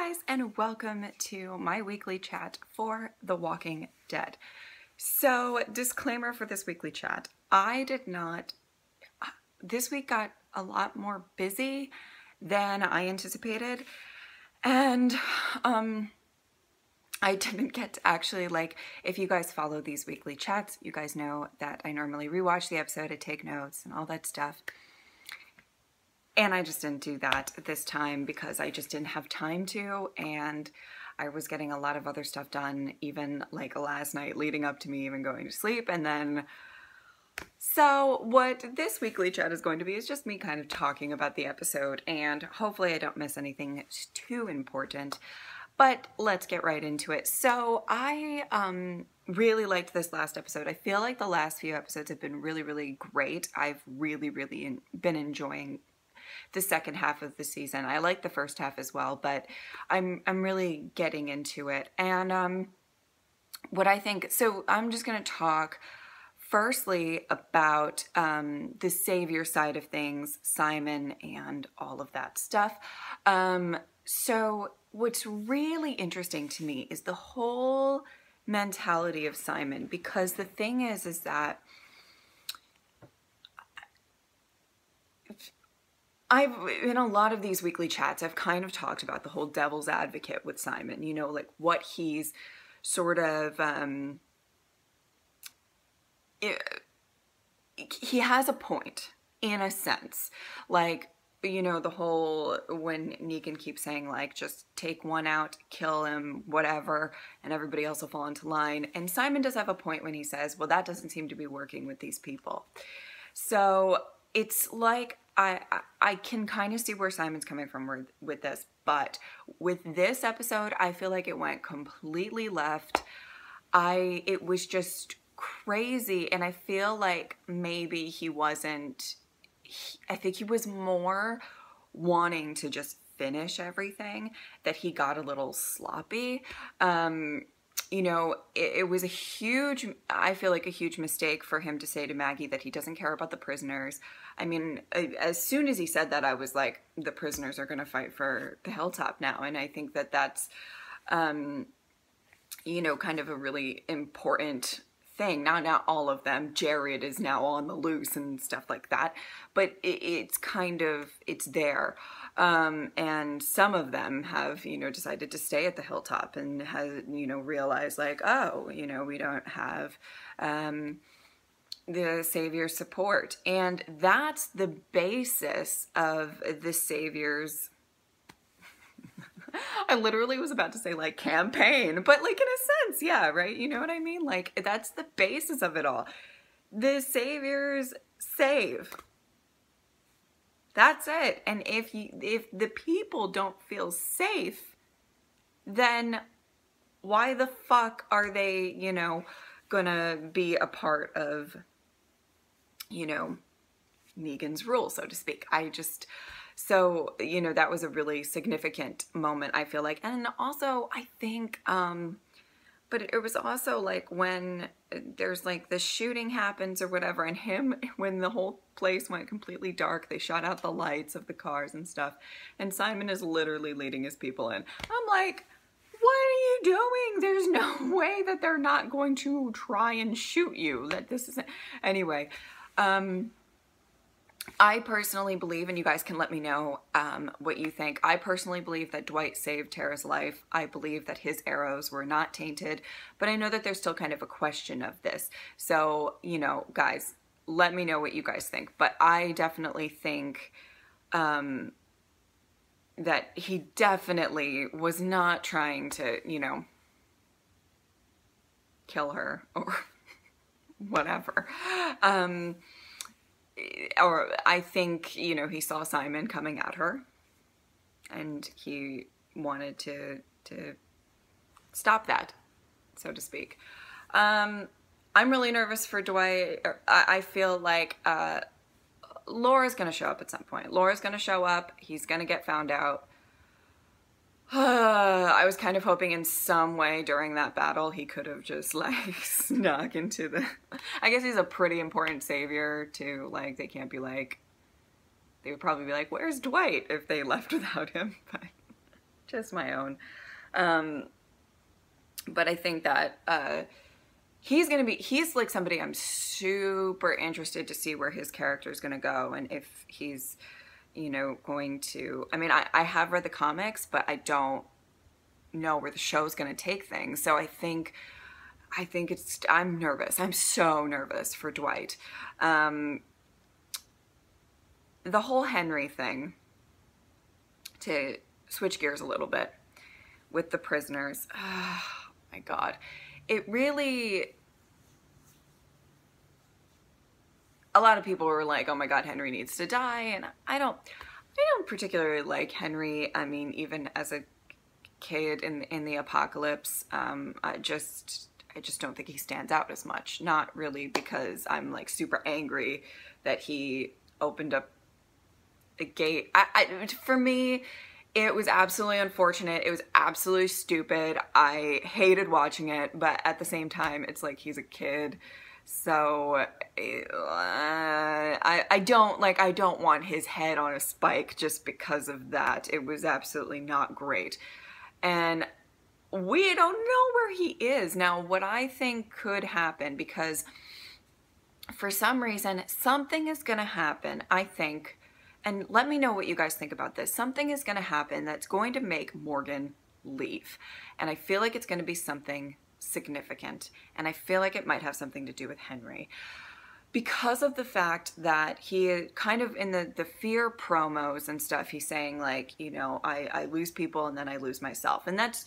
Hi guys, and welcome to my weekly chat for The Walking Dead. So, disclaimer for this weekly chat, this week got a lot more busy than I anticipated, and I didn't get to actually, if you guys follow these weekly chats, you guys know that I normally rewatch the episode, I take notes and all that stuff. And I just didn't do that this time because I just didn't have time to, and I was getting a lot of other stuff done, even like last night leading up to me even going to sleep. And then, so what this weekly chat is going to be is just me kind of talking about the episode, and hopefully I don't miss anything too important, but let's get right into it. So I really liked this last episode. I feel like the last few episodes have been really, really great. I've really been enjoying the second half of the season. I like the first half as well, but I'm really getting into it. And what I think, so I'm just going to talk firstly about the savior side of things, Simon and all of that stuff. So what's really interesting to me is the whole mentality of Simon, because the thing is that in a lot of these weekly chats, I've kind of talked about the whole devil's advocate with Simon, you know, like what he's sort of, he has a point in a sense, like, you know, the whole, when Negan keeps saying like, just take one out, kill him, whatever, and everybody else will fall into line. And Simon does have a point when he says, well, that doesn't seem to be working with these people. So it's like, I can kind of see where Simon's coming from with this, but with this episode, I feel like it went completely left. It was just crazy, and I feel like maybe I think he was more wanting to just finish everything, that he got a little sloppy. You know, it was I feel like a huge mistake for him to say to Maggie that he doesn't care about the prisoners. I mean, as soon as he said that, I was like, the prisoners are going to fight for the hilltop now. And I think that that's, you know, kind of a really important thing. Now, not all of them. Jared is now on the loose and stuff like that. But it's there. And some of them have, you know, decided to stay at the hilltop and has, you know, realized like, oh, you know, we don't have the savior's support. And that's the basis of the savior's, I literally was about to say like campaign, but like in a sense, yeah, right? You know what I mean? Like that's the basis of it all. The saviors save. That's it. And if the people don't feel safe, then why the fuck are they, you know, gonna be a part of, you know, Negan's rule, so to speak? So, you know, that was a really significant moment, I feel like. And also, I think, but it was also like when there's like the shooting happens or whatever, and when the whole place went completely dark, they shot out the lights of the cars and stuff, and Simon is literally leading his people in. I'm like, what are you doing? There's no way that they're not going to try and shoot you. That this isn't, anyway. I personally believe, and you guys can let me know what you think, I personally believe that Dwight saved Tara's life. I believe that his arrows were not tainted, but I know that there's still kind of a question of this. So, you know, guys, let me know what you guys think. But I definitely think that he definitely was not trying to, you know, kill her or whatever. Or I think, you know, he saw Simon coming at her and he wanted to stop that, so to speak. I'm really nervous for Dwight. I feel like Laura's going to show up at some point. Laura's going to show up. He's going to get found out. I was kind of hoping in some way during that battle he could have just like snuck into the, I guess he's a pretty important savior too, like they can't be like, they would probably be like, where's Dwight if they left without him? But just my own. But I think that he's like somebody I'm super interested to see where his character is going to go, and if he's, you know, going to, I mean, I have read the comics, but I don't know where the show's going to take things. So I think I'm nervous. I'm so nervous for Dwight. The whole Henry thing, to switch gears a little bit with the prisoners, oh my God, it really, a lot of people were like, oh my God, Henry needs to die. And I don't particularly like Henry. I mean, even as a kid in the apocalypse, I just don't think he stands out as much. Not really because I'm like super angry that he opened up the gate. For me, it was absolutely unfortunate. It was absolutely stupid. I hated watching it, but at the same time, it's like he's a kid. So I don't want his head on a spike just because of that. It was absolutely not great. And we don't know where he is. Now, what I think could happen, because for some reason, something is going to happen, I think, and let me know what you guys think about this. Something is going to happen that's going to make Morgan leave. And I feel like it's going to be something significant. And I feel like it might have something to do with Henry. Because of the fact that he kind of in the fear promos and stuff, he's saying like, you know, I lose people and then I lose myself. And that's,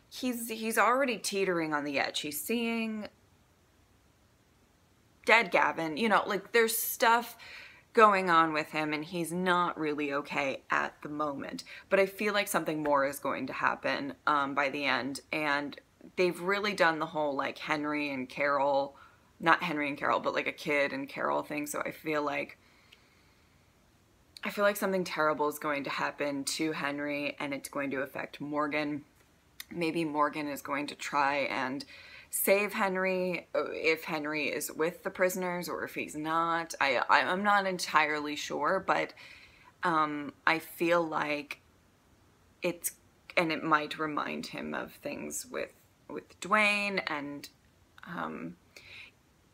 he's already teetering on the edge. He's seeing dead Gavin, you know, like there's stuff going on with him and he's not really okay at the moment. But I feel like something more is going to happen by the end. And they've really done the whole like Henry and Carol, not Henry and Carol, but like a kid and Carol thing. So I feel like something terrible is going to happen to Henry and it's going to affect Morgan. Maybe Morgan is going to try and save Henry if Henry is with the prisoners or if he's not. I'm not entirely sure, but I feel like it might remind him of things with Dwayne and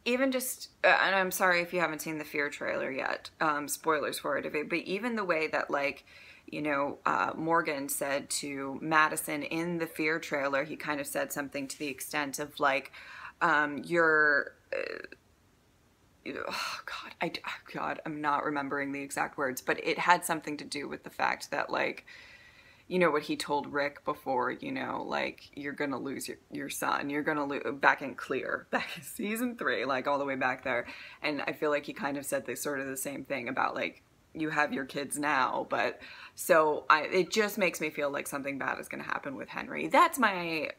even just, and I'm sorry if you haven't seen the Fear trailer yet, spoilers for it, but even the way that like, you know, Morgan said to Madison in the Fear trailer, he kind of said something to the extent of like, you're, oh God, I'm not remembering the exact words, but it had something to do with the fact that like, you know, what he told Rick before, you know, like, you're gonna lose your son, you're gonna lose, back in Clear, back in season 3, like all the way back there. And I feel like he kind of said sort of the same thing about like, you have your kids now, but so it just makes me feel like something bad is gonna happen with Henry. That's my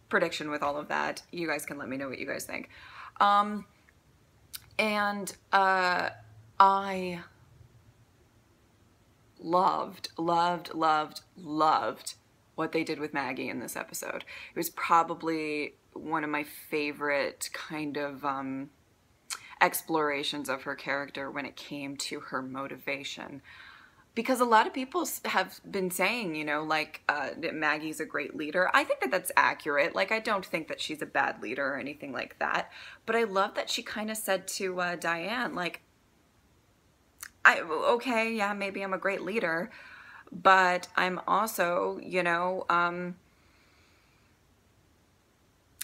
prediction with all of that. You guys can let me know what you guys think. I loved what they did with Maggie in this episode. It was probably one of my favorite kind of explorations of her character when it came to her motivation. Because a lot of people have been saying, you know, like that Maggie's a great leader. I think that that's accurate. Like, I don't think that she's a bad leader or anything like that. But I love that she kind of said to Diane, like, okay, yeah, maybe I'm a great leader, but I'm also, you know,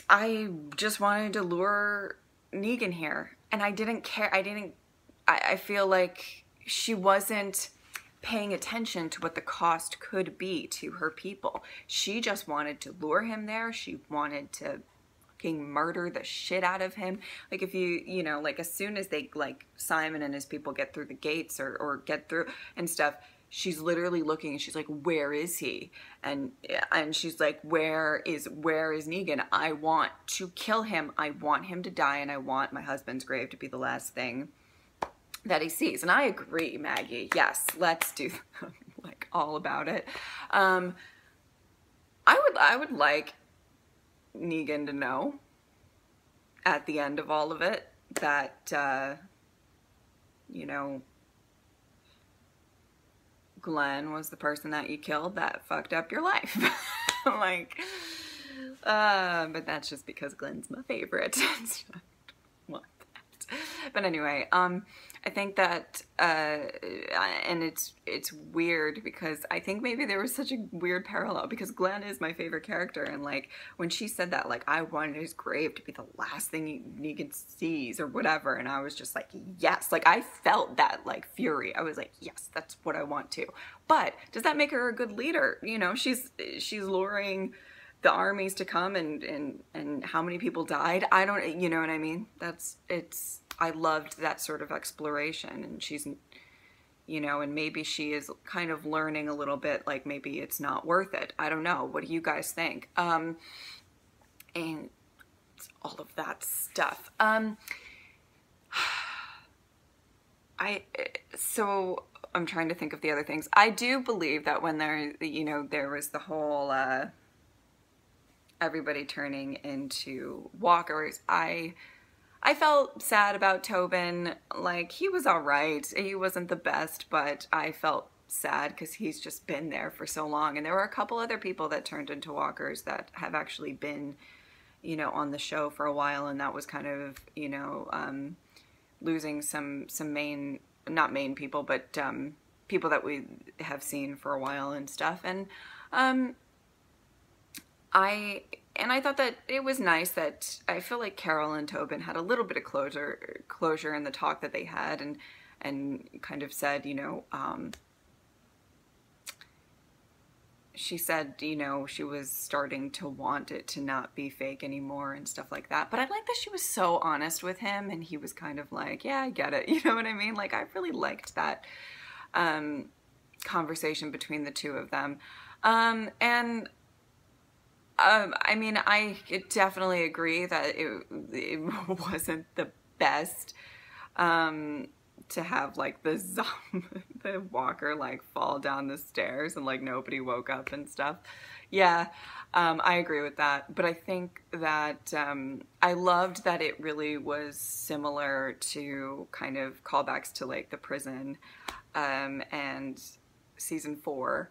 I just wanted to lure Negan here, and I didn't care. I feel like she wasn't paying attention to what the cost could be to her people. She just wanted to lure him there. She wanted to murder the shit out of him. Like, if you know, like, as soon as they, like, Simon and his people get through the gates or get through and stuff, she's literally looking and she's like, where is he? And she's like, where is Negan? I want to kill him. I want him to die, and I want my husband's grave to be the last thing that he sees. And I agree, Maggie. Yes, let's do like all about it. I would like Negan to know at the end of all of it that you know, Glenn was the person that you killed that fucked up your life. Like, but that's just because Glenn's my favorite. What? But anyway, I think that, and it's weird because I think maybe there was such a weird parallel because Glenn is my favorite character, and like when she said that, like, I wanted his grave to be the last thing Negan sees or whatever, and I was just like, yes, like I felt that like fury. I was like, yes, that's what I want to. But does that make her a good leader? You know, she's luring the armies to come, and how many people died? I don't, you know what I mean? I loved that sort of exploration, and she's, you know, and maybe she is kind of learning a little bit, like maybe it's not worth it. I don't know. What do you guys think? And all of that stuff. So I'm trying to think of the other things. I do believe that when there was the whole, everybody turning into walkers, I felt sad about Tobin. Like, he was all right. He wasn't the best, but I felt sad because he's just been there for so long. And there were a couple other people that turned into walkers that have actually been, you know, on the show for a while. And that was kind of, you know, losing some not main people, but people that we have seen for a while and stuff. And I thought that it was nice that I feel like Carol and Tobin had a little bit of closure in the talk that they had, and kind of said, you know, she said, you know, she was starting to want it to not be fake anymore and stuff like that. But I like that she was so honest with him, and he was kind of like, yeah, I get it. You know what I mean? Like, I really liked that conversation between the two of them. I mean, I definitely agree that it wasn't the best to have like the walker like fall down the stairs and like nobody woke up and stuff. Yeah, I agree with that. But I think that I loved that it really was similar to kind of callbacks to like the prison and season 4.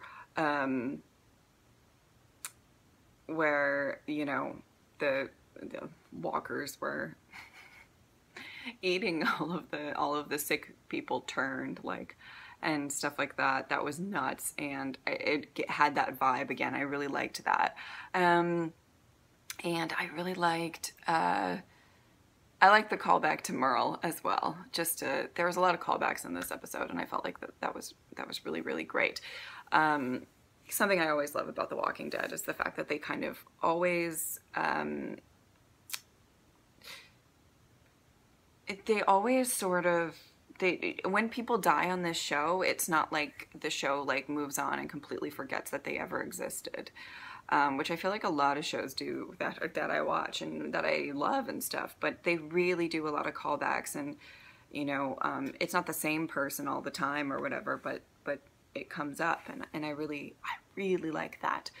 Where, you know, the walkers were eating all of the sick people turned, like, and stuff like that. That was nuts, and it had that vibe again. I really liked that, and I really liked I liked the callback to Merle as well. Just there was a lot of callbacks in this episode, and I felt like that was really, really great. Something I always love about The Walking Dead is the fact that they kind of always, when people die on this show, it's not like the show like moves on and completely forgets that they ever existed, which I feel like a lot of shows do that I watch and that I love and stuff, but they really do a lot of callbacks, and, you know, it's not the same person all the time or whatever, but it comes up, and I really like that.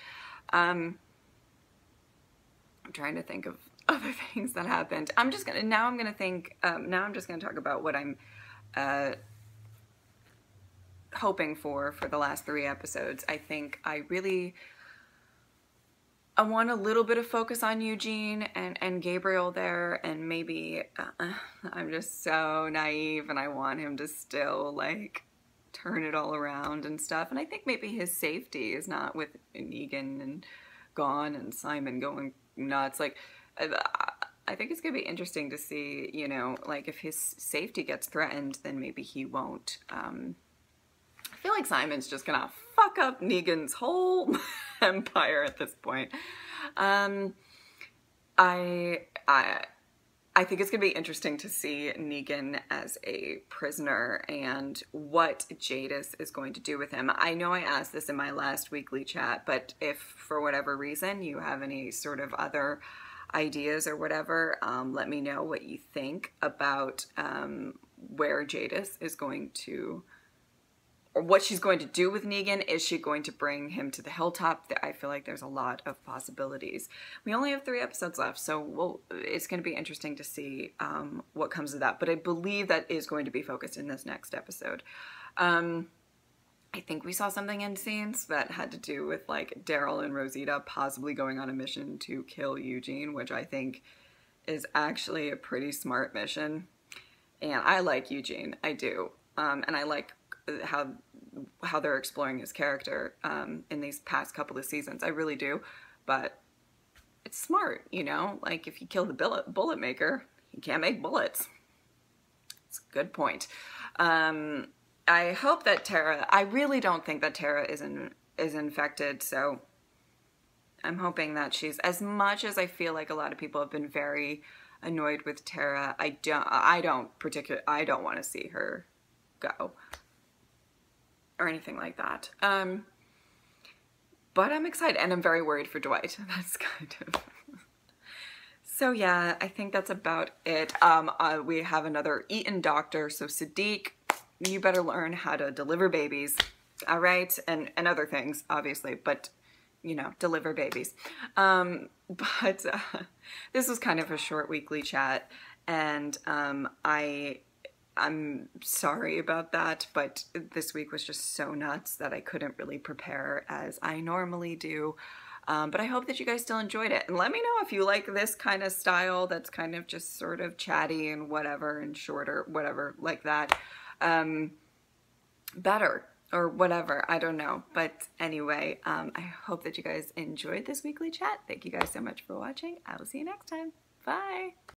I'm trying to think of other things that happened. I'm just gonna talk about what I'm hoping for the last 3 episodes. I think I want a little bit of focus on Eugene and Gabriel there, and maybe I'm just so naive and I want him to still like turn it all around and stuff. And I think maybe his safety is not with Negan and gone and Simon going nuts. Like, I think it's gonna be interesting to see, you know, like if his safety gets threatened, then maybe he won't. I feel like Simon's just gonna fuck up Negan's whole empire at this point. I think it's going to be interesting to see Negan as a prisoner and what Jadis is going to do with him. I know I asked this in my last weekly chat, but if for whatever reason you have any sort of other ideas or whatever, let me know what you think about where Jadis is going to, or what she's going to do with Negan. Is she going to bring him to the hilltop? I feel like there's a lot of possibilities. We only have 3 episodes left, so it's going to be interesting to see what comes of that. But I believe that is going to be focused in this next episode. I I think we saw something in scenes that had to do with like Daryl and Rosita possibly going on a mission to kill Eugene, which I think is actually a pretty smart mission. And I like Eugene, I do. And I like how they're exploring his character in these past couple of seasons. I really do. But it's smart, you know? Like, if you kill the bullet maker, you can't make bullets. It's a good point. I hope that Tara, I really don't think that Tara is infected, so I'm hoping that she's, as much as I feel like a lot of people have been very annoyed with Tara, I don't want to see her go or anything like that. But I'm excited, and I'm very worried for Dwight. That's kind of... So yeah, I think that's about it. We have another Eaton doctor, so Sadiq, you better learn how to deliver babies, all right? And other things, obviously, but, you know, deliver babies. This was kind of a short weekly chat, and I'm sorry about that, but this week was just so nuts that I couldn't really prepare as I normally do. But I hope that you guys still enjoyed it. And let me know if you like this kind of style that's kind of just sort of chatty and whatever and shorter, whatever, like that. Better or whatever, I don't know. But anyway, I hope that you guys enjoyed this weekly chat. Thank you guys so much for watching. I will see you next time. Bye.